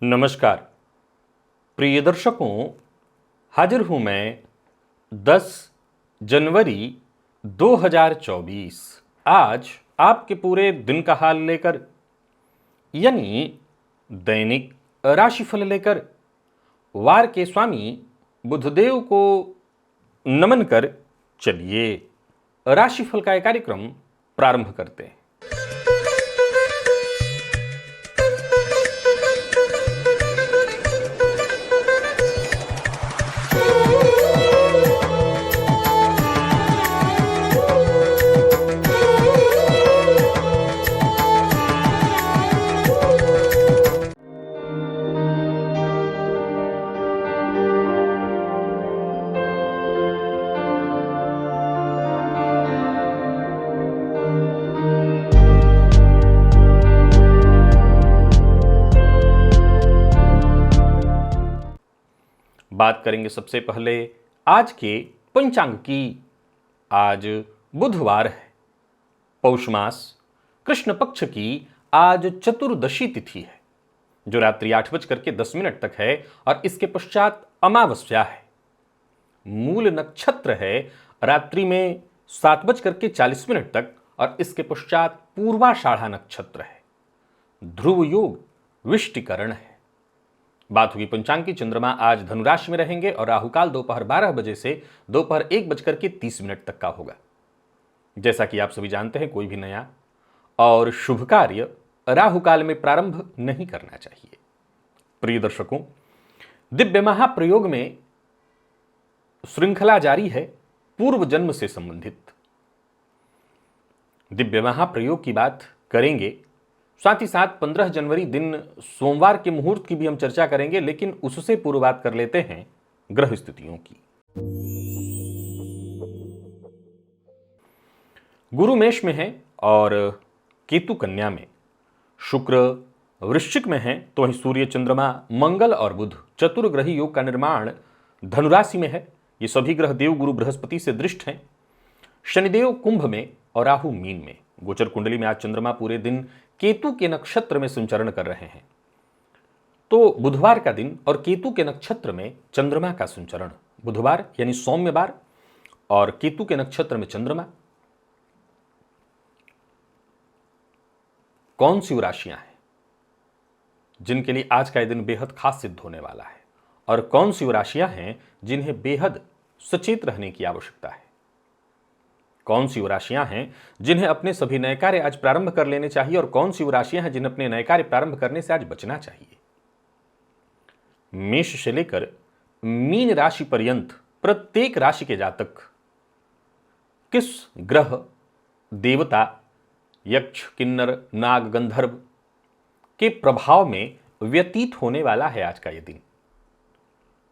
नमस्कार प्रिय दर्शकों, हाजिर हूं मैं 10 जनवरी 2024। आज आपके पूरे दिन का हाल लेकर, यानी दैनिक राशिफल लेकर, वार के स्वामी बुधदेव को नमन कर चलिए राशिफल का एक कार्यक्रम प्रारंभ करते हैं। बात करेंगे सबसे पहले आज के पंचांग की। आज बुधवार है, पौष मास, कृष्ण पक्ष की आज चतुर्दशी तिथि है जो रात्रि 8:10 तक है और इसके पश्चात अमावस्या है। मूल नक्षत्र है रात्रि में 7:40 तक और इसके पश्चात पूर्वाषाढ़ा नक्षत्र है। ध्रुव योग विष्टिकरण है। बात होगी पंचांग की। चंद्रमा आज धनुराशि में रहेंगे और राहुकाल दोपहर 12 बजे से दोपहर 1:30 तक का होगा। जैसा कि आप सभी जानते हैं, कोई भी नया और शुभ कार्य राहुकाल में प्रारंभ नहीं करना चाहिए। प्रिय दर्शकों, दिव्य महाप्रयोग में श्रृंखला जारी है पूर्व जन्म से संबंधित। दिव्य महाप्रयोग की बात करेंगे, साथ ही साथ 15 जनवरी दिन सोमवार के मुहूर्त की भी हम चर्चा करेंगे, लेकिन उससे पूर्व बात कर लेते हैं ग्रह स्थितियों की। गुरु मेष में है और केतु कन्या में, शुक्र वृश्चिक में है, तो वहीं सूर्य, चंद्रमा, मंगल और बुध चतुर्ग्रही योग का निर्माण धनुराशि में है। ये सभी ग्रह देव गुरु बृहस्पति से दृष्ट हैं। शनिदेव कुंभ में और राहु मीन में। गोचर कुंडली में आज चंद्रमा पूरे दिन केतु के नक्षत्र में संचरण कर रहे हैं, तो बुधवार का दिन और केतु के नक्षत्र में चंद्रमा का संचरण, बुधवार यानी सौम्यवार और केतु के नक्षत्र में चंद्रमा। कौन सी राशियां हैं जिनके लिए आज का यह दिन बेहद खास सिद्ध होने वाला है, और कौन सी राशियां हैं जिन्हें बेहद सचेत रहने की आवश्यकता है? कौन सी राशियां हैं जिन्हें अपने सभी नए कार्य आज प्रारंभ कर लेने चाहिए, और कौन सी राशियां हैं जिन्हें अपने नए कार्य प्रारंभ करने से आज बचना चाहिए? मेष से लेकर मीन राशि पर्यंत प्रत्येक राशि के जातक किस ग्रह, देवता, यक्ष, किन्नर, नाग, गंधर्व के प्रभाव में व्यतीत होने वाला है आज का यह दिन?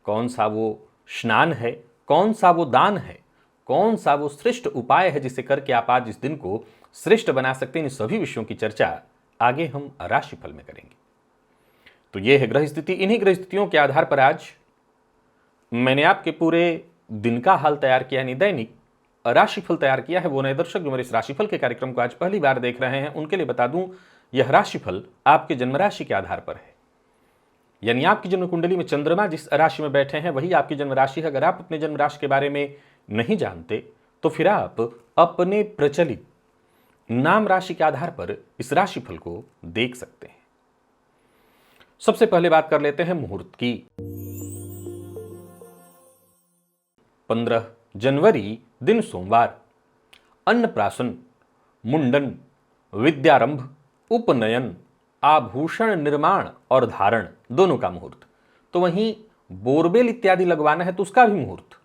कौन सा वो स्नान है, कौन सा वो दान है, कौन सा वो श्रेष्ठ उपाय है जिसे करके आप आज इस दिन को श्रेष्ठ बना सकते हैं? इन सभी विषयों की चर्चा आगे हम राशिफल में करेंगे। तो यह है ग्रह स्थिति। इन्हीं ग्रह स्थितियों के आधार पर आज मैंने आपके पूरे दिन का हाल तैयार किया, यानी दैनिक राशिफल तैयार किया है। वो नए दर्शक जो मेरे इस राशिफल के कार्यक्रम को आज पहली बार देख रहे हैं, उनके लिए बता दूं, यह राशिफल आपके जन्म राशि के आधार पर है, यानी आपकी जन्म कुंडली में चंद्रमा जिस राशि में बैठे हैं वही आपकी जन्म राशि है। अगर आप अपने जन्म राशि के बारे में नहीं जानते तो फिर आप अपने प्रचलित नाम राशि के आधार पर इस राशिफल को देख सकते हैं। सबसे पहले बात कर लेते हैं मुहूर्त की। 15 जनवरी दिन सोमवार, अन्नप्राशन, मुंडन, विद्यारंभ, उपनयन, आभूषण निर्माण और धारण दोनों का मुहूर्त। तो वहीं बोरबेल इत्यादि लगवाना है तो उसका भी मुहूर्त।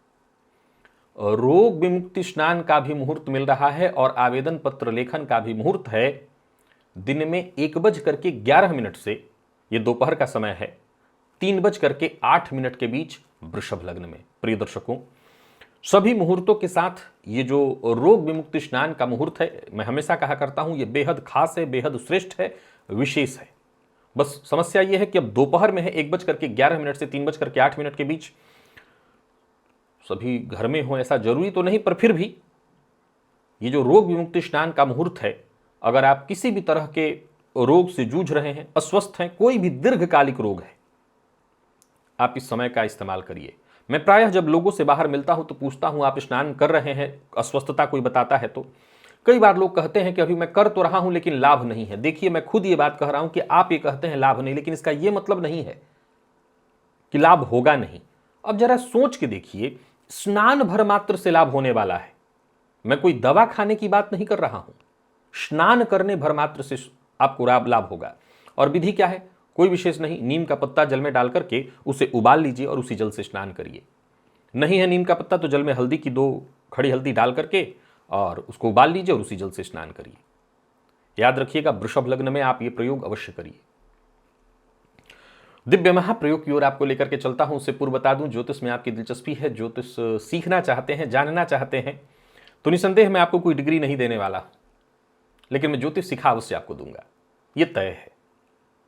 रोग विमुक्ति स्नान का भी मुहूर्त मिल रहा है और आवेदन पत्र लेखन का भी मुहूर्त है। दिन में 1:11 से, ये दोपहर का समय है, 3:08 के बीच वृषभ लग्न में। प्रिय दर्शकों, सभी मुहूर्तों के साथ ये जो रोग विमुक्ति स्नान का मुहूर्त है, मैं हमेशा कहा करता हूं, ये बेहद खास है, बेहद श्रेष्ठ है, विशेष है। बस समस्या ये है कि अब दोपहर में है, 1:11 से 3:08 के बीच। सभी घर में हो ऐसा जरूरी तो नहीं, पर फिर भी ये जो रोग विमुक्ति स्नान का मुहूर्त है, अगर आप किसी भी तरह के रोग से जूझ रहे हैं, अस्वस्थ हैं, कोई भी दीर्घकालिक रोग है, आप इस समय का इस्तेमाल करिए। मैं प्रायः जब लोगों से बाहर मिलता हूं तो पूछता हूं आप स्नान कर रहे हैं, अस्वस्थता कोई बताता है तो कई बार लोग कहते हैं कि अभी मैं कर तो रहा हूं लेकिन लाभ नहीं है। देखिए, मैं खुद ये बात कह रहा हूं कि आप ये कहते हैं लाभ नहीं, लेकिन इसका यह मतलब नहीं है कि लाभ होगा नहीं। अब जरा सोच के देखिए, स्नान भर मात्र से लाभ होने वाला है। मैं कोई दवा खाने की बात नहीं कर रहा हूं, स्नान करने भर मात्र से आपको लाभ होगा। और विधि क्या है? कोई विशेष नहीं, नीम का पत्ता जल में डाल करके उसे उबाल लीजिए और उसी जल से स्नान करिए। नहीं है नीम का पत्ता तो जल में हल्दी की 2 खड़ी हल्दी डाल करके और उसको उबाल लीजिए और उसी जल से स्नान करिए। याद रखिएगा, वृषभ लग्न में आप ये प्रयोग अवश्य करिए। दिव्य महाप्रयोग की ओर आपको लेकर के चलता हूं। उससे पूर्व बता दूं, ज्योतिष में आपकी दिलचस्पी है, ज्योतिष सीखना चाहते हैं, जानना चाहते हैं, तो निसंदेह मैं आपको कोई डिग्री नहीं देने वाला, लेकिन मैं ज्योतिष सिखा अवश्य आपको दूंगा, ये तय है।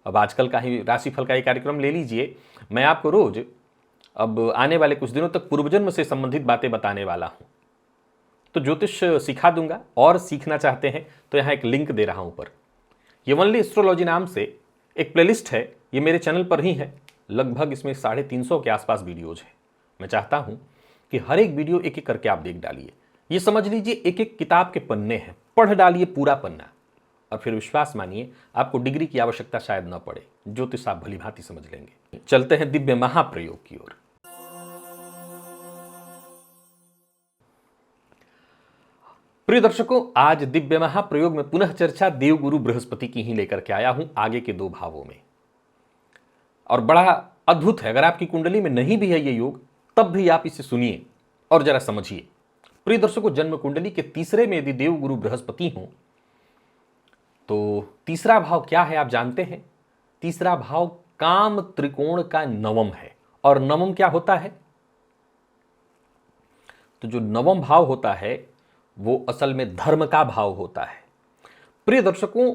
अब आजकल का ही राशिफल का एक कार्यक्रम ले लीजिए, मैं आपको रोज अब आने वाले कुछ दिनों तक पूर्वजन्म से संबंधित बातें बताने वाला हूं। तो ज्योतिष सिखा दूंगा, और सीखना चाहते हैं तो यहां एक लिंक दे रहा हूं ऊपर। ये ओनली एस्ट्रोलॉजी नाम से एक प्लेलिस्ट है, ये मेरे चैनल पर ही है। लगभग इसमें 350 के आसपास वीडियोज है। मैं चाहता हूं कि हर एक वीडियो एक एक करके आप देख डालिए। ये समझ लीजिए एक एक किताब के पन्ने हैं, पढ़ डालिए पूरा पन्ना, और फिर विश्वास मानिए आपको डिग्री की आवश्यकता शायद न पड़े, ज्योतिष आप भली भांति समझ लेंगे। चलते हैं दिव्य महाप्रयोग की ओर। प्रिय दर्शकों, आज दिव्य महाप्रयोग में पुनः चर्चा देवगुरु बृहस्पति की ही लेकर के आया हूं, आगे के 2 भावों में। और बड़ा अद्भुत है, अगर आपकी कुंडली में नहीं भी है ये योग, तब भी आप इसे सुनिए और जरा समझिए। प्रिय दर्शकों, जन्म कुंडली के तीसरे में यदि देवगुरु बृहस्पति हों तो तीसरा भाव क्या है आप जानते हैं? तीसरा भाव काम त्रिकोण का नवम है। और नवम क्या होता है? तो जो नवम भाव होता है वो असल में धर्म का भाव होता है। प्रिय दर्शकों,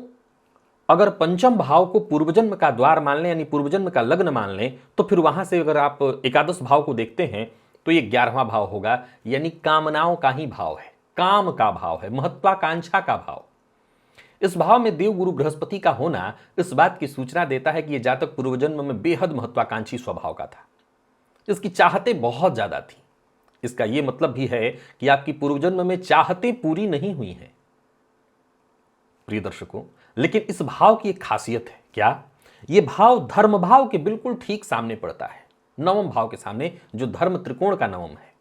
अगर पंचम भाव को पूर्वजन्म का द्वार मान लें, यानी पूर्वजन्म का लग्न मान लें, तो फिर वहां से अगर आप एकादश भाव को देखते हैं तो ये 11वां भाव होगा, यानी कामनाओं का ही भाव है, काम का भाव है, महत्वाकांक्षा का भाव। इस भाव में देवगुरु बृहस्पति का होना इस बात की सूचना देता है कि यह जातक पूर्वजन्म में बेहद महत्वाकांक्षी स्वभाव का था। इसकी चाहतें बहुत ज्यादा थी। इसका यह मतलब भी है कि आपकी पूर्वजन्म में चाहतें पूरी नहीं हुई हैं। प्रिय दर्शकों, लेकिन इस भाव की एक खासियत है। क्या? यह भाव धर्म भाव के बिल्कुल ठीक सामने पड़ता है, नवम भाव के सामने, जो धर्म त्रिकोण का नवम है।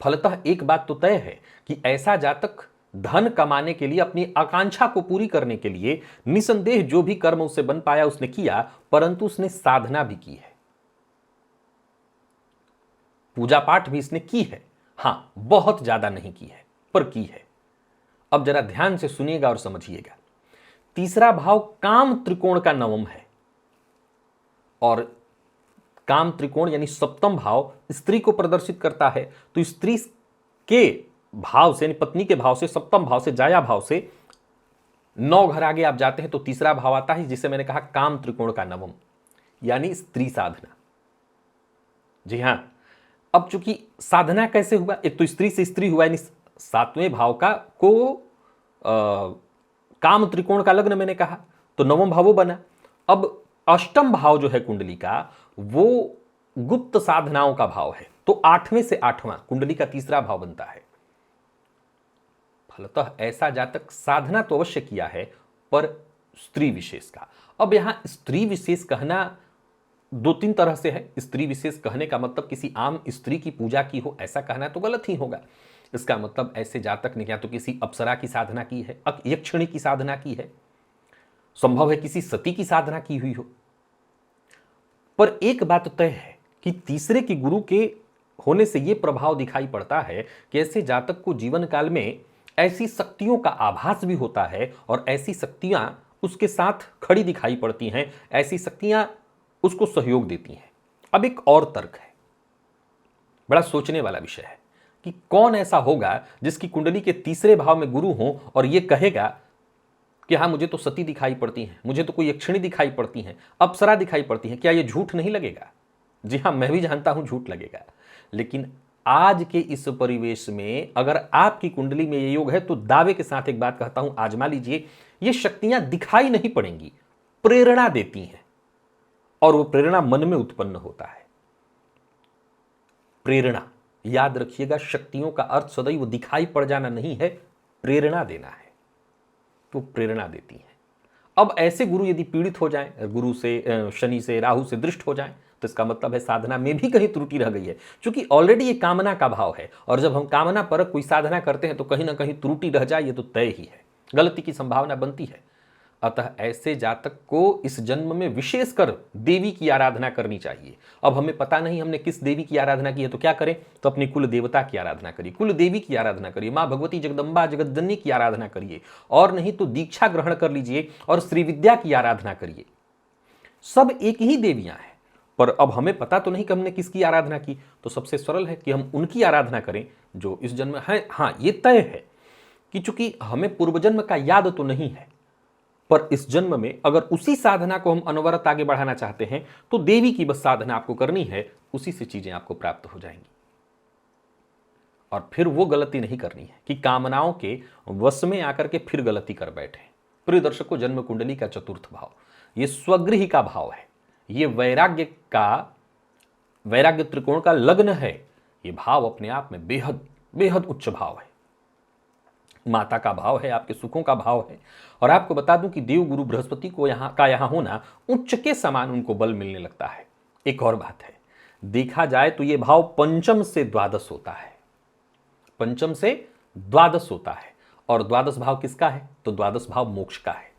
फलतः एक बात तो तय है कि ऐसा जातक धन कमाने के लिए, अपनी आकांक्षा को पूरी करने के लिए निसंदेह जो भी कर्म उससे बन पाया उसने किया, परंतु उसने साधना भी की है, पूजा पाठ भी इसने की है। हां, बहुत ज्यादा नहीं की है, पर की है। अब जरा ध्यान से सुनिएगा और समझिएगा। तीसरा भाव काम त्रिकोण का नवम है, और काम त्रिकोण यानी सप्तम भाव स्त्री को प्रदर्शित करता है। तो स्त्री के भाव से, यानी पत्नी के भाव से, सप्तम भाव से, जाया भाव से 9 घर आगे आप जाते हैं तो तीसरा भाव आता है, जिसे मैंने कहा काम त्रिकोण का नवम, यानी स्त्री साधना। जी हां, अब चूंकि साधना कैसे हुआ, एक तो स्त्री से स्त्री हुआ, यानी 7वें भाव का को काम त्रिकोण का लग्न मैंने कहा, तो नवम भाव वो बना। अब अष्टम भाव जो है कुंडली का, वो गुप्त साधनाओं का भाव है, तो 8वें से 8वां कुंडली का तीसरा भाव बनता है। फलतः ऐसा जातक साधना तो अवश्य किया है, पर स्त्री विशेष का। अब यहां स्त्री विशेष कहना 2-3 तरह से है। स्त्री विशेष कहने का मतलब किसी आम स्त्री की पूजा की हो, ऐसा कहना तो गलत ही होगा। इसका मतलब ऐसे जातक ने या तो किसी अप्सरा की साधना की है, यक्षिणी की साधना की है, संभव है किसी सती की साधना की हुई हो। पर एक बात तय है कि तीसरे की गुरु के होने से यह प्रभाव दिखाई पड़ता है कि ऐसे जातक को जीवन काल में ऐसी शक्तियों का आभास भी होता है, और ऐसी शक्तियां उसके साथ खड़ी दिखाई पड़ती हैं, ऐसी शक्तियां उसको सहयोग देती हैं। अब एक और तर्क है, बड़ा सोचने वाला विषय है कि कौन ऐसा होगा जिसकी कुंडली के तीसरे भाव में गुरु हो और यह कहेगा कि हाँ, मुझे तो सती दिखाई पड़ती हैं, मुझे तो कोई यक्षिणी दिखाई पड़ती हैं, अप्सरा दिखाई पड़ती हैं। क्या यह झूठ नहीं लगेगा? जी हाँ, मैं भी जानता हूं झूठ लगेगा, लेकिन आज के इस परिवेश में अगर आपकी कुंडली में ये योग है तो दावे के साथ एक बात कहता हूं, आजमा लीजिए। ये शक्तियां दिखाई नहीं पड़ेंगी, प्रेरणा देती हैं, और वो प्रेरणा मन में उत्पन्न होता है। प्रेरणा, याद रखिएगा, शक्तियों का अर्थ सदैव दिखाई पड़ जाना नहीं है, प्रेरणा देना है। तो प्रेरणा देती हैं। अब ऐसे गुरु यदि पीड़ित हो जाएं, गुरु से, शनि से, राहु से दृष्ट हो जाएं, तो इसका मतलब है साधना में भी कहीं त्रुटि रह गई है, क्योंकि ऑलरेडी ये कामना का भाव है, और जब हम कामना परक कोई साधना करते हैं तो कहीं ना कहीं त्रुटि रह जाए, ये तो तय ही है, गलती की संभावना बनती है। अतः ऐसे जातक को इस जन्म में विशेषकर देवी की आराधना करनी चाहिए। अब हमें पता नहीं हमने किस देवी की आराधना की है, तो क्या करें? तो अपनी कुल देवता की आराधना करिए, कुल देवी की आराधना करिए, माँ भगवती जगदम्बा जगतजननी की आराधना करिए, और नहीं तो दीक्षा ग्रहण कर लीजिए और श्री विद्या की आराधना करिए। सब एक ही देवियां हैं, पर अब हमें पता तो नहीं कि हमने किसकी आराधना की, तो सबसे सरल है कि हम उनकी आराधना करें जो इस जन्म में है। हाँ, ये तय है कि चूंकि हमें पूर्वजन्म का याद तो नहीं है, पर इस जन्म में अगर उसी साधना को हम अनवरत आगे बढ़ाना चाहते हैं तो देवी की बस साधना आपको करनी है, उसी से चीजें आपको प्राप्त हो जाएंगी। और फिर वो गलती नहीं करनी है कि कामनाओं के वश में आकर के फिर गलती कर बैठे। प्रिय दर्शकों, जन्म कुंडली का चतुर्थ भाव ये स्वगृह का भाव है, ये वैराग्य त्रिकोण का लग्न है। ये भाव अपने आप में बेहद बेहद उच्च भाव है, माता का भाव है, आपके सुखों का भाव है। और आपको बता दूं कि देव गुरु बृहस्पति को यहाँ होना उच्च के समान उनको बल मिलने लगता है। एक और बात है, देखा जाए तो ये भाव पंचम से द्वादश होता है, पंचम से द्वादश होता है। और द्वादश भाव किसका है? तो द्वादश भाव मोक्ष का है।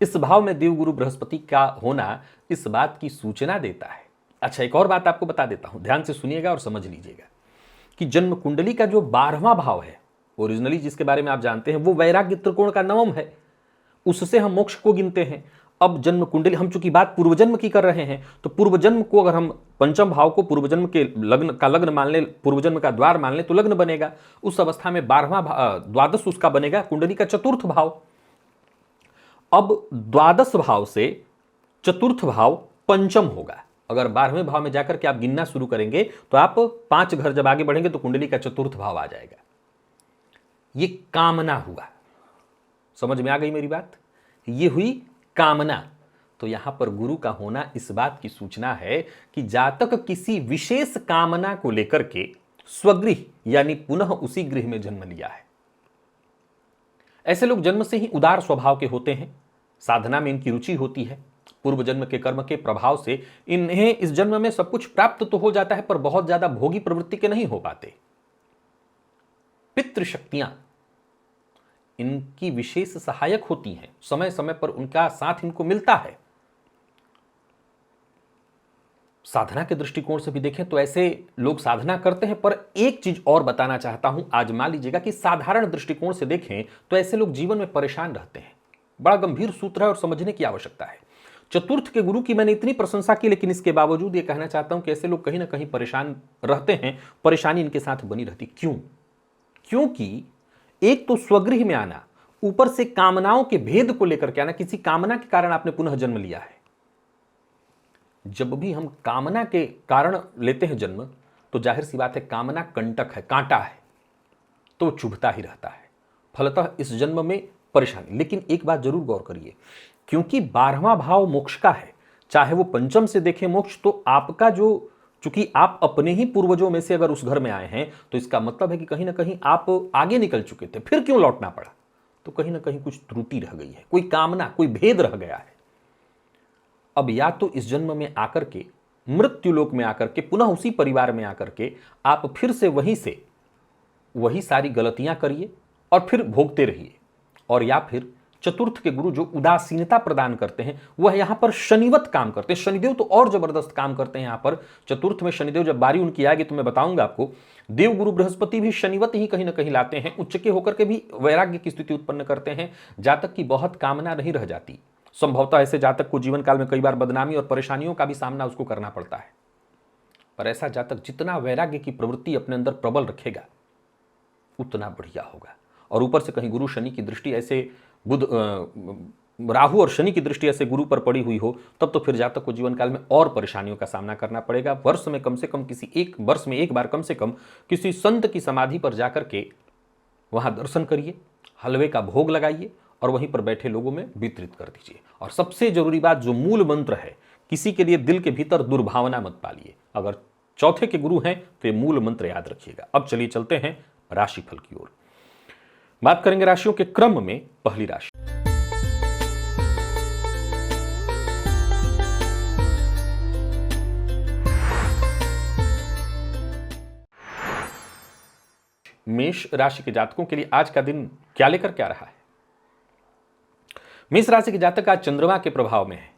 इस भाव में देव गुरु बृहस्पति का होना इस बात की सूचना देता है। अच्छा, एक और बात आपको बता देता हूं, ध्यान से सुनिएगा और समझ लीजिएगा कि जन्म कुंडली का जो 12वां भाव है, ओरिजिनली जिसके बारे में आप जानते हैं, वो वैराग्य त्रिकोण का नवम है, उससे हम मोक्ष को गिनते हैं। अब जन्म कुंडली, हम चूंकि बात पूर्वजन्म की कर रहे हैं, तो पूर्वजन्म को अगर हम पंचम भाव को पूर्वजन्म के लग्न मान ले, पूर्वजन्म का द्वार मान ले, तो लग्न बनेगा। उस अवस्था में 12वां द्वादश उसका बनेगा कुंडली का चतुर्थ भाव। अब द्वादश भाव से चतुर्थ भाव पंचम होगा। अगर 12वें भाव में जाकर के आप गिनना शुरू करेंगे तो आप 5 घर जब आगे बढ़ेंगे तो कुंडली का चतुर्थ भाव आ जाएगा। ये कामना हुआ, समझ में आ गई मेरी बात? ये हुई कामना। तो यहां पर गुरु का होना इस बात की सूचना है कि जातक किसी विशेष कामना को लेकर के स्वगृह यानी पुनः उसी गृह में जन्म लिया है। ऐसे लोग जन्म से ही उदार स्वभाव के होते हैं, साधना में इनकी रुचि होती है, पूर्व जन्म के कर्म के प्रभाव से इन्हें इस जन्म में सब कुछ प्राप्त तो हो जाता है, पर बहुत ज्यादा भोगी प्रवृत्ति के नहीं हो पाते। पितृशक्तियां इनकी विशेष सहायक होती हैं, समय समय पर उनका साथ इनको मिलता है। साधना के दृष्टिकोण से भी देखें तो ऐसे लोग साधना करते हैं, पर एक चीज और बताना चाहता हूं, आजमा लीजिएगा कि साधारण दृष्टिकोण से देखें तो ऐसे लोग जीवन में परेशान रहते हैं। बड़ा गंभीर सूत्र है और समझने की आवश्यकता है। चतुर्थ के गुरु की मैंने इतनी प्रशंसा की, लेकिन इसके बावजूद ये कहना चाहता हूं कि ऐसे लोग कहीं ना कहीं परेशान रहते हैं, परेशानी इनके साथ बनी रहती। क्यों? क्योंकि एक तो स्वगृह में आना, ऊपर से कामनाओं के भेद को लेकर के आना, किसी कामना के कारण आपने पुनः जन्म लिया है। जब भी हम कामना के कारण लेते हैं जन्म, तो जाहिर सी बात है कामना कंटक है, कांटा है, तो चुभता ही रहता है। फलतः इस जन्म में परेशानी। लेकिन एक बात जरूर गौर करिए, क्योंकि 12वां भाव मोक्ष का है, चाहे वो पंचम से देखें मोक्ष, तो आपका जो, चूंकि आप अपने ही पूर्वजों में से अगर उस घर में आए हैं, तो इसका मतलब है कि कहीं ना कहीं आप आगे निकल चुके थे, फिर क्यों लौटना पड़ा? तो कहीं ना कहीं कुछ त्रुटि रह गई है, कोई कामना, कोई भेद रह गया है। अब या तो इस जन्म में आकर के, मृत्युलोक में आकर के, पुनः उसी परिवार में आकर के आप फिर से वही सारी गलतियां करिए और फिर भोगते रहिए, और या फिर चतुर्थ के गुरु जो उदासीनता प्रदान करते हैं, वह यहां पर शनिवत काम करते हैं। शनिदेव तो और जबरदस्त काम करते हैं यहां पर चतुर्थ में। शनिदेव जब बारी उनकी आएगी तो मैं बताऊंगा आपको। देव गुरु बृहस्पति भी शनिवत ही कहीं ना कहीं लाते हैं, उच्च के होकर के भी वैराग्य की स्थिति उत्पन्न करते हैं। जातक की बहुत कामना नहीं रह जाती। संभवतः ऐसे जातक को जीवन काल में कई बार बदनामी और परेशानियों का भी सामना उसको करना पड़ता है, पर ऐसा जातक जितना वैराग्य की प्रवृत्ति अपने अंदर प्रबल रखेगा उतना बढ़िया होगा। और ऊपर से कहीं गुरु शनि की दृष्टि ऐसे बुध राहु और शनि की दृष्टि ऐसे गुरु पर पड़ी हुई हो, तब तो फिर जातक को जीवन काल में और परेशानियों का सामना करना पड़ेगा। वर्ष में कम से कम वर्ष में एक बार कम से कम किसी संत की समाधि पर जाकर के वहां दर्शन करिए, हलवे का भोग लगाइए और वहीं पर बैठे लोगों में वितरित कर दीजिए। और सबसे जरूरी बात, जो मूल मंत्र है, किसी के लिए दिल के भीतर दुर्भावना मत पालिए। अगर चौथे के गुरु हैं तो ये मूल मंत्र याद रखिएगा। अब चलिए चलते हैं राशिफल की ओर। बात करेंगे राशियों के क्रम में। पहली राशि मेष राशि के जातकों के लिए आज का दिन क्या लेकर क्या रहा है। मेष राशि के जातक आज चंद्रमा के प्रभाव में है।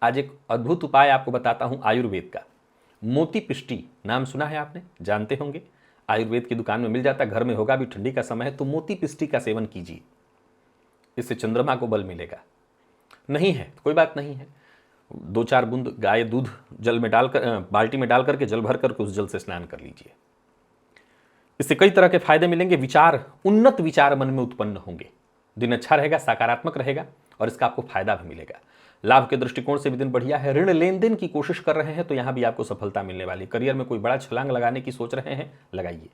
आज एक अद्भुत उपाय आपको बताता हूं आयुर्वेद का। मोती पिष्टी नाम सुना है आपने, जानते होंगे, आयुर्वेद की दुकान में मिल जाता है, घर में होगा, भी ठंडी का समय है, तो मोती पिष्टी का सेवन कीजिए, इससे चंद्रमा को बल मिलेगा। नहीं है तो कोई बात नहीं है, 2-4 बूंद गाय दूध जल में डालकर, बाल्टी में डाल करके जल भर करके उस जल से स्नान कर लीजिए। इससे कई तरह के फायदे मिलेंगे। उन्नत विचार मन में उत्पन्न होंगे। दिन अच्छा रहेगा, सकारात्मक रहेगा और इसका आपको फायदा भी मिलेगा। लाभ के दृष्टिकोण से भी दिन बढ़िया है। ऋण लेन देन की कोशिश कर रहे हैं तो यहां भी आपको सफलता मिलने वाली। करियर में कोई बड़ा छलांग लगाने की सोच रहे हैं, लगाइए।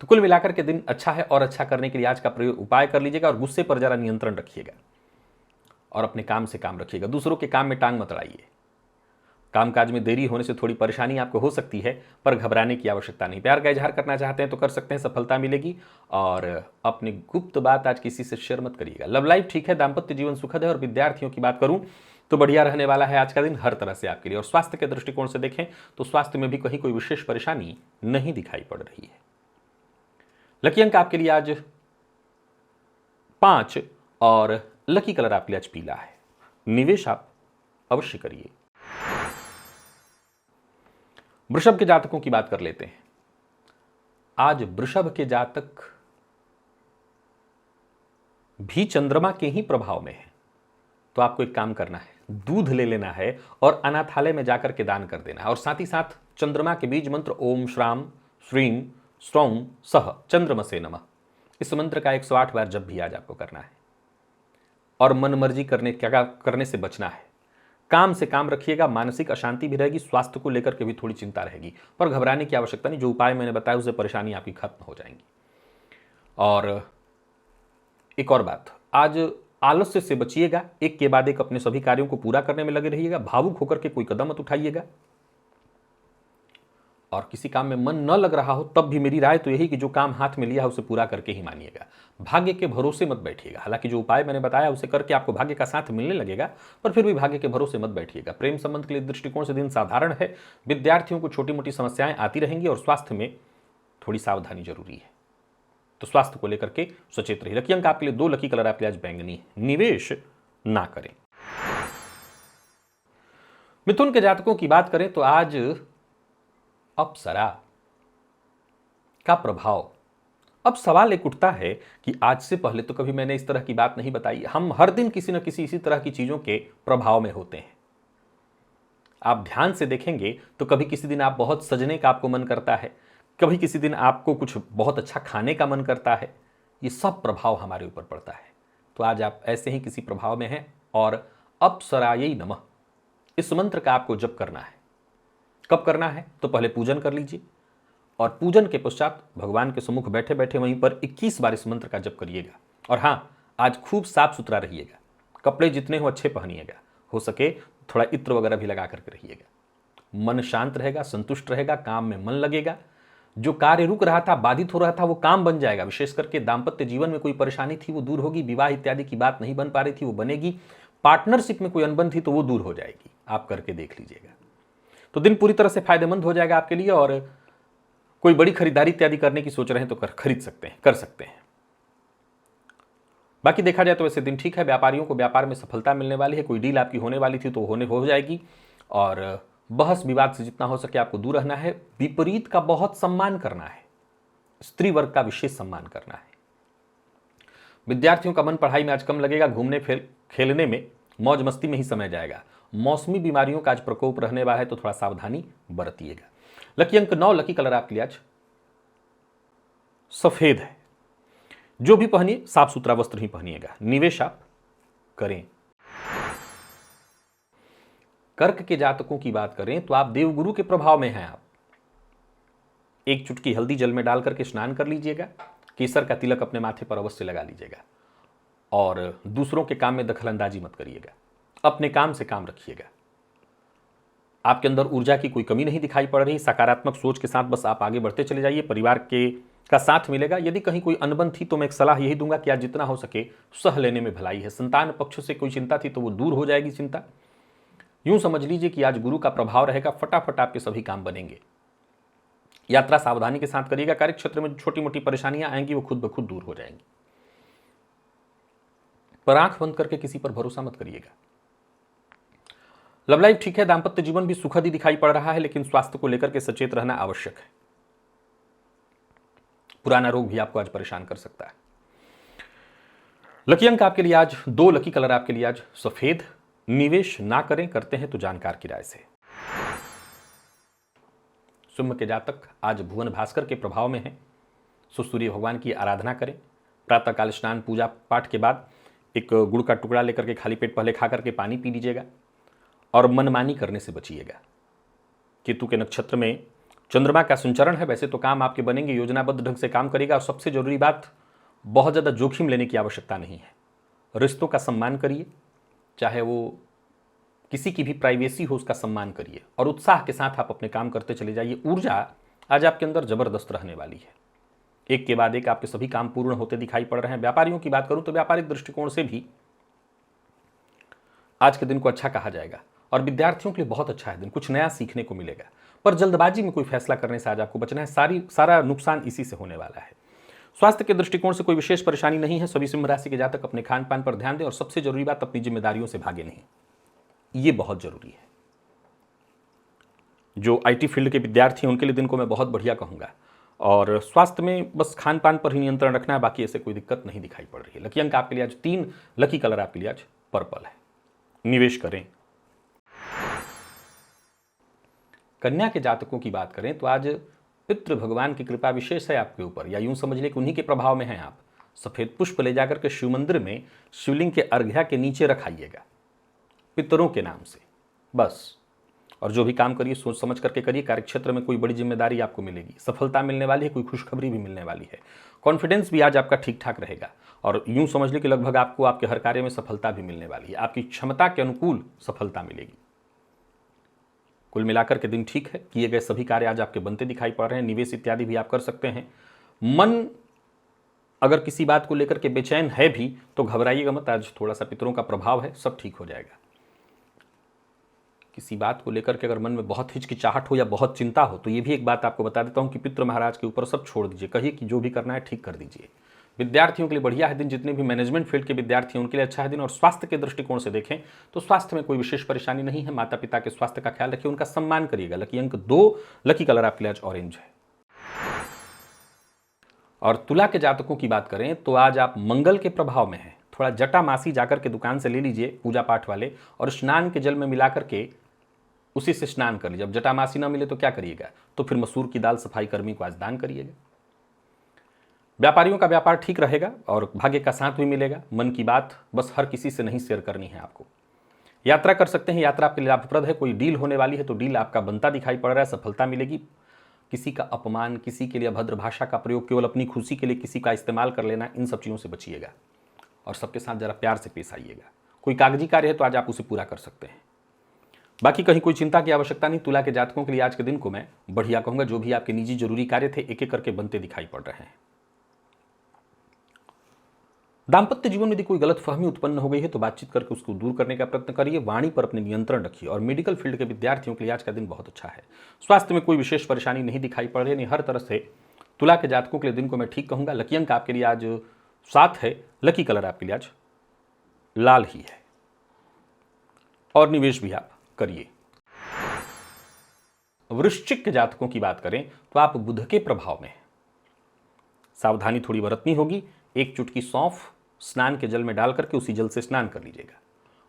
तो कुल मिलाकर के दिन अच्छा है और अच्छा करने के लिए आज का उपाय कर लीजिएगा और गुस्से पर जरा नियंत्रण रखिएगा और अपने काम से काम रखिएगा। दूसरों के काम में टांग मत अड़ाइए। कामकाज में देरी होने से थोड़ी परेशानी आपको हो सकती है, पर घबराने की आवश्यकता नहीं। प्यार का इजहार करना चाहते हैं तो कर सकते हैं, सफलता मिलेगी। और अपनी गुप्त बात आज किसी से शेयर मत करिएगा। लव लाइफ ठीक है, दाम्पत्य जीवन सुखद है। और विद्यार्थियों की बात करूं तो बढ़िया रहने वाला है आज का दिन हर तरह से आपके लिए। और स्वास्थ्य के दृष्टिकोण से देखें तो स्वास्थ्य में भी कहीं कोई विशेष परेशानी नहीं दिखाई पड़ रही है। लकी अंक आपके लिए आज 5 और लकी कलर आपके लिए आज पीला है। निवेश आप अवश्य करिए। वृषभ के जातकों की बात कर लेते हैं। आज वृषभ के जातक भी चंद्रमा के ही प्रभाव में है, तो आपको एक काम करना है, दूध ले लेना है और अनाथालय में जाकर के दान कर देना है। और साथ ही साथ चंद्रमा के बीज मंत्र ओम श्राम श्रीम स्त्रौम सह चंद्रमसे नमः, इस मंत्र का 108 बार जब भी आज आपको करना है। और मन मर्जी करने से बचना है। काम से काम रखिएगा, मानसिक अशांति भी रहेगी, स्वास्थ्य को लेकर के भी थोड़ी चिंता रहेगी, पर घबराने की आवश्यकता नहीं। जो उपाय मैंने बताया उससे परेशानी आपकी खत्म हो जाएंगी। और एक और बात, आज आलस्य से बचिएगा, एक के बाद एक अपने सभी कार्यों को पूरा करने में लगे रहिएगा। भावुक होकर के कोई कदम मत उठाइएगा। और किसी काम में मन न लग रहा हो तब भी मेरी राय तो यही कि जो काम हाथ में लिया है उसे पूरा करके ही मानिएगा। भाग्य के भरोसे मत बैठिएगा। हालांकि जो उपाय मैंने बताया उसे करके आपको भाग्य का साथ मिलने लगेगा, पर फिर भी भाग्य के भरोसे मत बैठिएगा। प्रेम संबंध के लिए दृष्टिकोण से दिन साधारण है। विद्यार्थियों को छोटी मोटी समस्याएं आती रहेंगी और स्वास्थ्य में थोड़ी सावधानी जरूरी है, तो स्वास्थ्य को लेकर के सचेत रहिए। लकी अंक आपके लिए 2, लकी कलर आपके लिए आज बैंगनी है। निवेश ना करें। मिथुन के जातकों की बात करें तो आज अप्सरा का प्रभाव। अब सवाल एक उठता है कि आज से पहले तो कभी मैंने इस तरह की बात नहीं बताई। हम हर दिन किसी न किसी इसी तरह की चीजों के प्रभाव में होते हैं। आप ध्यान से देखेंगे तो कभी किसी दिन आप बहुत सजने का आपको मन करता है, कभी किसी दिन आपको कुछ बहुत अच्छा खाने का मन करता है। ये सब प्रभाव हमारे ऊपर पड़ता है। तो आज आप ऐसे ही किसी प्रभाव में हैं और अप्सरायै नमः इस मंत्र का आपको जप करना है। कब करना है? तो पहले पूजन कर लीजिए और पूजन के पश्चात भगवान के सम्मुख बैठे बैठे वहीं पर 21 बार इस मंत्र का जप करिएगा। और हाँ, आज खूब साफ सुथरा रहिएगा, कपड़े जितने हो अच्छे पहनिएगा, हो सके थोड़ा इत्र वगैरह भी लगा करके रहिएगा। मन शांत रहेगा, संतुष्ट रहेगा, काम में मन लगेगा। जो कार्य रुक रहा था, बाधित हो रहा था, वो काम बन जाएगा। विशेष करके दाम्पत्य जीवन में कोई परेशानी थी वो दूर होगी। विवाह इत्यादि की बात नहीं बन पा रही थी वो बनेगी। पार्टनरशिप में कोई अनबन थी तो वो दूर हो जाएगी। आप करके देख लीजिएगा, तो दिन पूरी तरह से फायदेमंद हो जाएगा आपके लिए। और कोई बड़ी खरीदारी इत्यादि करने की सोच रहे हैं तो खरीद सकते हैं, कर सकते हैं। बाकी देखा जाए तो वैसे दिन ठीक है। व्यापारियों को व्यापार में सफलता मिलने वाली है। कोई डील आपकी होने वाली थी तो हो जाएगी। और बहस विवाद से जितना हो सके आपको दूर रहना है। विपरीत का बहुत सम्मान करना है, स्त्री वर्ग का विशेष सम्मान करना है। विद्यार्थियों का मन पढ़ाई में आज कम लगेगा। घूमने खेलने में, मौज मस्ती में ही समय जाएगा। मौसमी बीमारियों का आज प्रकोप रहने वाला है तो थोड़ा सावधानी बरतिएगा। लकी अंक 9, लकी कलर आपके लिए आज सफेद है। जो भी पहनिए साफ सुथरा वस्त्र ही पहनिएगा। निवेश आप करें। कर्क के जातकों की बात करें तो आप देवगुरु के प्रभाव में हैं। आप एक चुटकी हल्दी जल में डाल करके स्नान कर लीजिएगा, केसर का तिलक अपने माथे पर अवश्य लगा लीजिएगा और दूसरों के काम में दखलंदाजी मत करिएगा, अपने काम से काम रखिएगा। आपके अंदर ऊर्जा की कोई कमी नहीं दिखाई पड़ रही, सकारात्मक सोच के साथ बस आप आगे बढ़ते चले जाइए। परिवार के का साथ मिलेगा। यदि कहीं कोई अनबन थी तो मैं एक सलाह यही दूंगा कि आज जितना हो सके सह लेने में भलाई है। संतान पक्ष से कोई चिंता थी तो वो दूर हो जाएगी चिंता। यूं समझ लीजिए कि आज गुरु का प्रभाव रहेगा, फटाफट आपके सभी काम बनेंगे। यात्रा सावधानी के साथ करिएगा। कार्य क्षेत्र में छोटी मोटी परेशानियां आएंगी वो खुद ब खुद दूर हो जाएंगी। पर आंख बंद करके किसी पर भरोसा मत करिएगा। लव लाइफ ठीक है, दाम्पत्य जीवन भी सुखद ही दिखाई पड़ रहा है, लेकिन स्वास्थ्य को लेकर के सचेत रहना आवश्यक है। पुराना रोग भी आपको आज परेशान कर सकता है। लकी अंक आपके लिए आज 2, लकी कलर आपके लिए आज सफेद। निवेश ना करें, करते हैं तो जानकार की राय से। सिंह के जातक आज भुवन भास्कर के प्रभाव में हैं, सो सूर्य भगवान की आराधना करें। प्रातःकाल स्नान पूजा पाठ के बाद एक गुड़ का टुकड़ा लेकर के खाली पेट पहले खा करके पानी पी लीजिएगा और मनमानी करने से बचिएगा। केतु के नक्षत्र में चंद्रमा का संचरण है। वैसे तो काम आपके बनेंगे, योजनाबद्ध ढंग से काम करेगा। और सबसे जरूरी बात, बहुत ज़्यादा जोखिम लेने की आवश्यकता नहीं है। रिश्तों का सम्मान करिए, चाहे वो किसी की भी प्राइवेसी हो उसका सम्मान करिए और उत्साह के साथ आप अपने काम करते चले जाइए। ऊर्जा आज आपके अंदर जबरदस्त रहने वाली है। एक के बाद एक आपके सभी काम पूर्ण होते दिखाई पड़ रहे हैं। व्यापारियों की बात करूं तो व्यापारिक दृष्टिकोण से भी आज के दिन को अच्छा कहा जाएगा और विद्यार्थियों के लिए बहुत अच्छा है दिन। कुछ नया सीखने को मिलेगा, पर जल्दबाजी में कोई फैसला करने से आज आपको बचना है। सारा नुकसान इसी से होने वाला है। स्वास्थ्य के दृष्टिकोण से कोई विशेष परेशानी नहीं है। सभी सिंह राशि के जातक अपने खान पान पर ध्यान दें और सबसे जरूरी बात, अपनी जिम्मेदारियों से भागे नहीं। ये बहुत जरूरी है। जो आईटी फील्ड के विद्यार्थी हैं उनके लिए दिन को मैं बहुत बढ़िया कहूंगा। और स्वास्थ्य में बस खान पान पर ही नियंत्रण रखना है, बाकी ऐसे कोई दिक्कत नहीं दिखाई पड़ रही है। लकी अंक आपके लिए आज 3, लकी कलर आपके लिए आज पर्पल है। निवेश करें। कन्या के जातकों की बात करें तो आज पितृ भगवान की कृपा विशेष है आपके ऊपर, या यूं समझ लें कि उन्हीं के प्रभाव में हैं आप। सफेद पुष्प ले जाकर के शिव मंदिर में शिवलिंग के अर्घ्या के नीचे रखाइएगा पितरों के नाम से, बस। और जो भी काम करिए सोच समझ करके करिए। कार्यक्षेत्र में कोई बड़ी जिम्मेदारी आपको मिलेगी, सफलता मिलने वाली है, कोई खुशखबरी भी मिलने वाली है। कॉन्फिडेंस भी आज आपका ठीक ठाक रहेगा और यूं समझ लें कि लगभग आपको आपके हर कार्य में सफलता भी मिलने वाली है। आपकी क्षमता के अनुकूल सफलता मिलेगी। कुल मिलाकर के दिन ठीक है। किए गए सभी कार्य आज आपके बनते दिखाई पड़ रहे हैं। निवेश इत्यादि भी आप कर सकते हैं। मन अगर किसी बात को लेकर के बेचैन है भी तो घबराइएगा मत, आज थोड़ा सा पितरों का प्रभाव है, सब ठीक हो जाएगा। किसी बात को लेकर के अगर मन में बहुत हिचकिचाहट हो या बहुत चिंता हो तो ये भी एक बात आपको बता देता हूं कि पितृ महाराज के ऊपर सब छोड़ दीजिए। कहिए कि जो भी करना है ठीक कर दीजिए। विद्यार्थियों के लिए बढ़िया है दिन। जितने भी मैनेजमेंट फील्ड के विद्यार्थी हैं उनके लिए अच्छा है दिन। और स्वास्थ्य के दृष्टिकोण से देखें तो स्वास्थ्य में कोई विशेष परेशानी नहीं है। माता पिता के स्वास्थ्य का ख्याल रखिए, उनका सम्मान करिएगा। लकी अंक 2, लकी कलर आपके लिए आज ऑरेंज है। और तुला के जातकों की बात करें तो आज आप मंगल के प्रभाव में हैं। थोड़ा जटामासी जाकर के दुकान से ले लीजिए पूजा पाठ वाले और स्नान के जल में मिला करके उसी से स्नान कर लीजिए। अब जटामासी ना मिले तो क्या करिएगा, तो फिर मसूर की दाल सफाई कर्मी को आज दान करिएगा। व्यापारियों का व्यापार ठीक रहेगा और भाग्य का साथ भी मिलेगा। मन की बात बस हर किसी से नहीं शेयर करनी है आपको। यात्रा कर सकते हैं, यात्रा आपके लिए लाभप्रद है। कोई डील होने वाली है तो डील आपका बनता दिखाई पड़ रहा है, सफलता मिलेगी। किसी का अपमान, किसी के लिए अभद्र भाषा का प्रयोग, केवल अपनी खुशी के लिए किसी का इस्तेमाल कर लेना, इन सब चीज़ों से बचिएगा और सबके साथ जरा प्यार से पेश आइएगा। कोई कागजी कार्य है तो आज आप उसे पूरा कर सकते हैं। बाकी कहीं कोई चिंता की आवश्यकता नहीं। तुला के जातकों के लिए आज के दिन को मैं बढ़िया कहूंगा। जो भी आपके निजी जरूरी कार्य थे एक एक करके बनते दिखाई पड़ रहे हैं। दाम्पत्य जीवन में यदि कोई गलतफहमी उत्पन्न हो गई है तो बातचीत करके उसको दूर करने का प्रयत्न करिए। वाणी पर अपने नियंत्रण रखिए। और मेडिकल फील्ड के विद्यार्थियों के लिए आज का दिन बहुत अच्छा है। स्वास्थ्य में कोई विशेष परेशानी नहीं दिखाई पड़ रही है। हर तरह से तुला के जातकों के लिए दिन को मैं ठीक कहूंगा। लकी अंक आपके लिए आज 7 है। लकी कलर आपके लिए आज लाल ही है। और निवेश भी आप करिए। वृश्चिक के जातकों की बात करें तो आप बुध के प्रभाव में हैं। सावधानी थोड़ी बरतनी होगी। एक चुटकी सौंफ स्नान के जल में डाल करके उसी जल से स्नान कर लीजिएगा।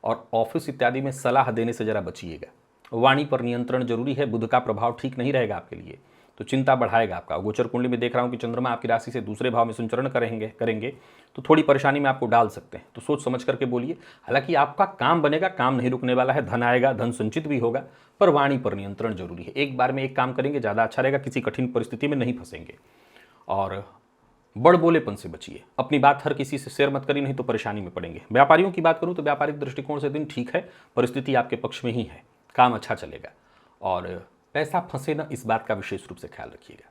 और ऑफिस इत्यादि में सलाह देने से जरा बचिएगा। वाणी पर नियंत्रण जरूरी है। बुध का प्रभाव ठीक नहीं रहेगा आपके लिए, तो चिंता बढ़ाएगा आपका। गोचर कुंडली में देख रहा हूँ कि चंद्रमा आपकी राशि से दूसरे भाव में संचरण करेंगे तो थोड़ी परेशानी में आपको डाल सकते हैं, तो सोच समझ करके बोलिए। हालांकि आपका काम बनेगा, काम नहीं रुकने वाला है, धन आएगा, धन संचित भी होगा, पर वाणी पर नियंत्रण जरूरी है। एक बार में एक काम करेंगे ज़्यादा अच्छा रहेगा, किसी कठिन परिस्थिति में नहीं फंसेंगे। और बड़ बोलेपन से बचिए, अपनी बात हर किसी से शेयर मत करिए, नहीं तो परेशानी में पड़ेंगे। व्यापारियों की बात करूं तो व्यापारिक दृष्टिकोण से दिन ठीक है, परिस्थिति आपके पक्ष में ही है, काम अच्छा चलेगा और पैसा फंसे ना, इस बात का विशेष रूप से ख्याल रखिएगा।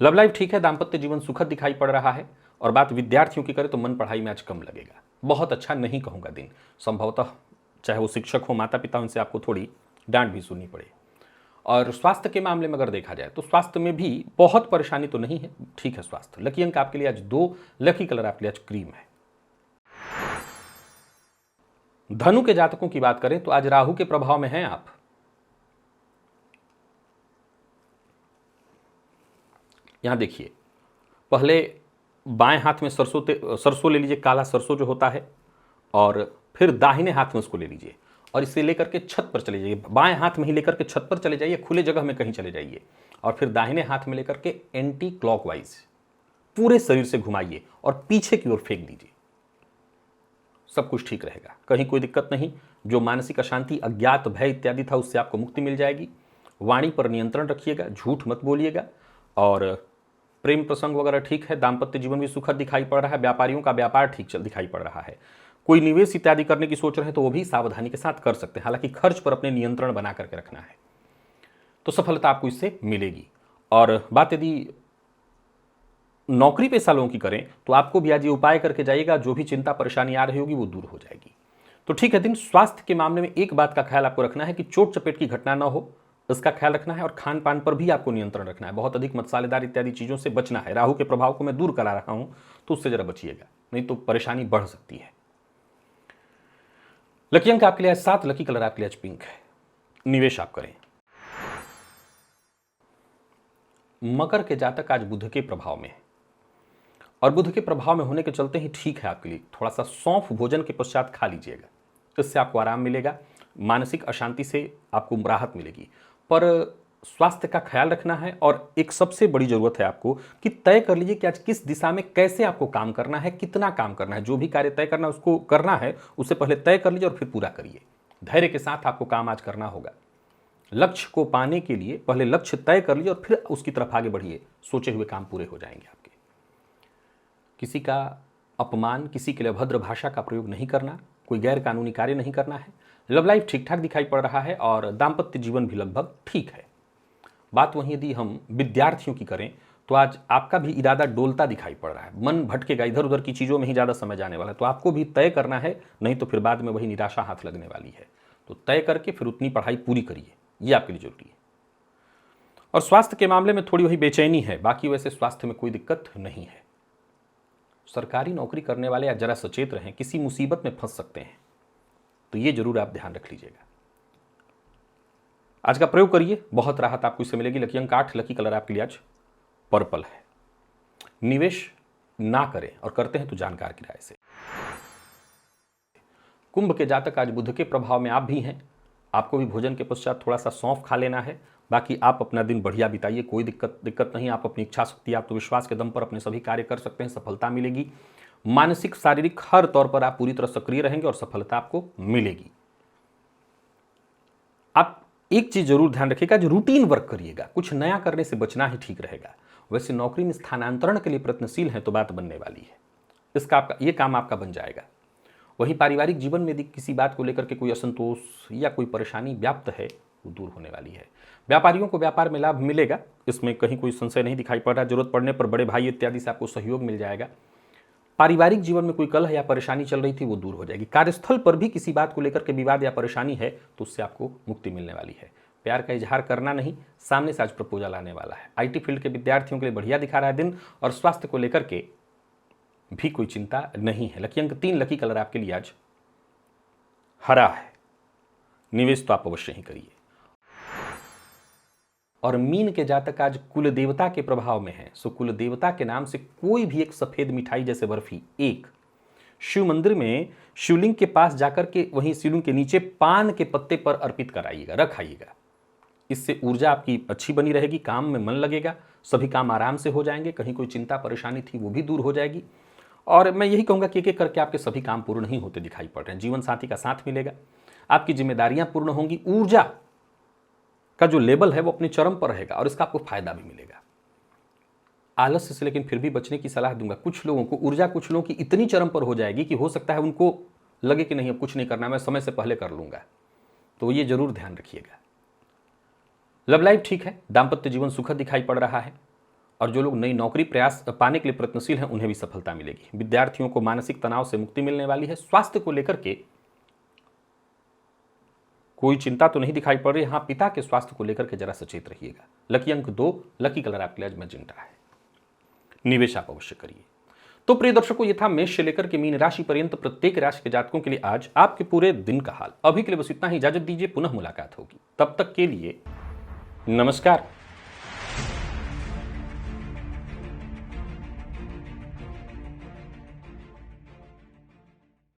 लव लाइफ ठीक है, दाम्पत्य जीवन सुखद दिखाई पड़ रहा है। और बात विद्यार्थियों की करें तो मन पढ़ाई में आज कम लगेगा, बहुत अच्छा नहीं कहूँगा दिन, संभवतः चाहे वो शिक्षक हो, माता पिता, उनसे आपको थोड़ी डांट भी सुननी पड़े। और स्वास्थ्य के मामले में अगर देखा जाए तो स्वास्थ्य में भी बहुत परेशानी तो नहीं है, ठीक है स्वास्थ्य। लकी अंक आपके लिए आज 2, लकी कलर आपके लिए आज क्रीम है। धनु के जातकों की बात करें तो आज राहु के प्रभाव में हैं आप। यहां देखिए, पहले बाएं हाथ में सरसों ले लीजिए, काला सरसों जो होता है, और फिर दाहिने हाथ में उसको ले लीजिए और इसे लेकर के छत पर चले जाइए। बाएं हाथ में ही लेकर के छत पर चले जाइए, खुले जगह में कहीं चले जाइए, और फिर दाहिने हाथ में लेकर के एंटी क्लॉकवाइज पूरे शरीर से घुमाइए और पीछे की ओर फेंक दीजिए। सब कुछ ठीक रहेगा, कहीं कोई दिक्कत नहीं। जो मानसिक अशांति, अज्ञात भय इत्यादि था, उससे आपको मुक्ति मिल जाएगी। वाणी पर नियंत्रण रखिएगा, झूठ मत बोलिएगा। और प्रेम प्रसंग वगैरह ठीक है, दाम्पत्य जीवन भी सुखद दिखाई पड़ रहा है। व्यापारियों का व्यापार ठीक दिखाई पड़ रहा है। कोई निवेश इत्यादि करने की सोच रहे हैं तो वो भी सावधानी के साथ कर सकते हैं, हालांकि खर्च पर अपने नियंत्रण बना करके रखना है, तो सफलता आपको इससे मिलेगी। और बात यदि नौकरी पेशा लोगों की करें तो आपको भी आज ये उपाय करके जाइएगा, जो भी चिंता परेशानी आ रही होगी वो दूर हो जाएगी। तो ठीक है दिन। स्वास्थ्य के मामले में एक बात का ख्याल आपको रखना है कि चोट चपेट की घटना ना हो, इसका ख्याल रखना है। और खान पान पर भी आपको नियंत्रण रखना है, बहुत अधिक मसालेदार इत्यादि चीज़ों से बचना है। राहु के प्रभाव को मैं दूर करा रहा हूं, तो उससे जरा बचिएगा, नहीं तो परेशानी बढ़ सकती है। लकी अंक आपके लिए आज 7, लकी कलर आपके लिए आज पिंक है। निवेश आप करें। मकर के जातक आज बुध के प्रभाव में है, और बुध के प्रभाव में होने के चलते ही ठीक है आपके लिए। थोड़ा सा सौंफ भोजन के पश्चात खा लीजिएगा, इससे आपको आराम मिलेगा, मानसिक अशांति से आपको राहत मिलेगी। पर स्वास्थ्य का ख्याल रखना है, और एक सबसे बड़ी जरूरत है आपको कि तय कर लीजिए कि आज किस दिशा में कैसे आपको काम करना है, कितना काम करना है। जो भी कार्य तय करना उसको करना है, उससे पहले तय कर लीजिए और फिर पूरा करिए। धैर्य के साथ आपको काम आज करना होगा। लक्ष्य को पाने के लिए पहले लक्ष्य तय कर लीजिए और फिर उसकी तरफ आगे बढ़िए, सोचे हुए काम पूरे हो जाएंगे आपके। किसी का अपमान, किसी के लिए अभद्र भाषा का प्रयोग नहीं करना, कोई गैर कानूनी कार्य नहीं करना है। लव लाइफ ठीक ठाक दिखाई पड़ रहा है, और दाम्पत्य जीवन भी लगभग ठीक है। बात वहीं यदि हम विद्यार्थियों की करें तो आज आपका भी इरादा डोलता दिखाई पड़ रहा है, मन भटकेगा, इधर उधर की चीज़ों में ही ज़्यादा समय जाने वाला है। तो आपको भी तय करना है, नहीं तो फिर बाद में वही निराशा हाथ लगने वाली है। तो तय करके फिर उतनी पढ़ाई पूरी करिए, ये आपके लिए जरूरी है। और स्वास्थ्य के मामले में थोड़ी वही बेचैनी है, बाकी वैसे स्वास्थ्य में कोई दिक्कत नहीं है। सरकारी नौकरी करने वाले आज जरा सचेत रहें, किसी मुसीबत में फंस सकते हैं, तो ये जरूर आप ध्यान रख लीजिएगा। आज का प्रयोग करिए, बहुत राहत आपको इससे मिलेगी। लकी अंक 8, लकी कलर आपके लिए आज पर्पल है। निवेश ना करें, और करते हैं तो जानकार की राय से। कुंभ के जातक आज बुध के प्रभाव में आप भी हैं, आपको भी भोजन के पश्चात थोड़ा सा सौंफ खा लेना है। बाकी आप अपना दिन बढ़िया बिताइए, कोई दिक्कत नहीं। आप अपनी इच्छा शक्ति, आत्मविश्वास के दम पर अपने सभी कार्य कर सकते हैं, सफलता मिलेगी। मानसिक शारीरिक हर तौर पर आप पूरी तरह सक्रिय रहेंगे और सफलता आपको मिलेगी। आप एक चीज जरूर ध्यान रखिएगा, जो रूटीन वर्क करिएगा, कुछ नया करने से बचना ही ठीक रहेगा। वैसे नौकरी में स्थानांतरण के लिए प्रयत्नशील हैं तो बात बनने वाली है, ये काम आपका बन जाएगा। वहीं पारिवारिक जीवन में यदि किसी बात को लेकर के कोई असंतोष या कोई परेशानी व्याप्त है, वो दूर होने वाली है। व्यापारियों को व्यापार में लाभ मिलेगा, इसमें कहीं कोई संशय नहीं दिखाई पड़ रहा। जरूरत पड़ने पर बड़े भाई इत्यादि से आपको सहयोग मिल जाएगा। पारिवारिक जीवन में कोई कलह या परेशानी चल रही थी, वो दूर हो जाएगी। कार्यस्थल पर भी किसी बात को लेकर के विवाद या परेशानी है तो उससे आपको मुक्ति मिलने वाली है। प्यार का इजहार करना नहीं, सामने से आज प्रपोजल आने वाला है। आईटी फील्ड के विद्यार्थियों के लिए बढ़िया दिखा रहा है दिन, और स्वास्थ्य को लेकर के भी कोई चिंता नहीं है। लकी अंक 3, लकी कलर आपके लिए आज हरा है। निवेश तो आप अवश्य ही करिए। और मीन के जातक आज कुल देवता के प्रभाव में है, सो कुल देवता के नाम से कोई भी एक सफेद मिठाई जैसे बर्फी, एक शिव मंदिर में शिवलिंग के पास जाकर के वहीं शिवलिंग के नीचे पान के पत्ते पर अर्पित कराइएगा, रखाइएगा। इससे ऊर्जा आपकी अच्छी बनी रहेगी, काम में मन लगेगा, सभी काम आराम से हो जाएंगे, कहीं कोई चिंता परेशानी थी वो भी दूर हो जाएगी। और मैं यही कहूँगा कि एक एक करके आपके सभी काम पूर्ण नहीं होते दिखाई पड़ रहे हैं। जीवन साथी का साथ मिलेगा, आपकी जिम्मेदारियां पूर्ण होंगी, ऊर्जा का जो लेवल है वो अपने चरम पर रहेगा और इसका आपको फायदा भी मिलेगा। आलस्य से लेकिन फिर भी बचने की सलाह दूंगा। कुछ लोगों को ऊर्जा, कुछ लोगों की इतनी चरम पर हो जाएगी कि हो सकता है उनको लगे कि नहीं अब कुछ नहीं करना, मैं समय से पहले कर लूंगा, तो ये जरूर ध्यान रखिएगा। लव लाइफ ठीक है, दाम्पत्य जीवन सुखद दिखाई पड़ रहा है और जो लोग नई नौकरी प्रयास पाने के लिए प्रयत्नशील हैं उन्हें भी सफलता मिलेगी। विद्यार्थियों को मानसिक तनाव से मुक्ति मिलने वाली है। स्वास्थ्य को लेकर के कोई चिंता तो नहीं दिखाई पड़ रही। हाँ, पिता के स्वास्थ्य को लेकर के जरा सचेत रहिएगा। लकी अंक 2, लकी कलर आपके लिए आज मैजेंटा है। निवेश आप अवश्य करिए। तो प्रिय दर्शकों, ये था मेष से लेकर के मीन राशि पर्यंत प्रत्येक राशि के जातकों के लिए आज आपके पूरे दिन का हाल। अभी के लिए बस इतना ही, इजाजत दीजिए, पुनः मुलाकात होगी। तब तक के लिए नमस्कार।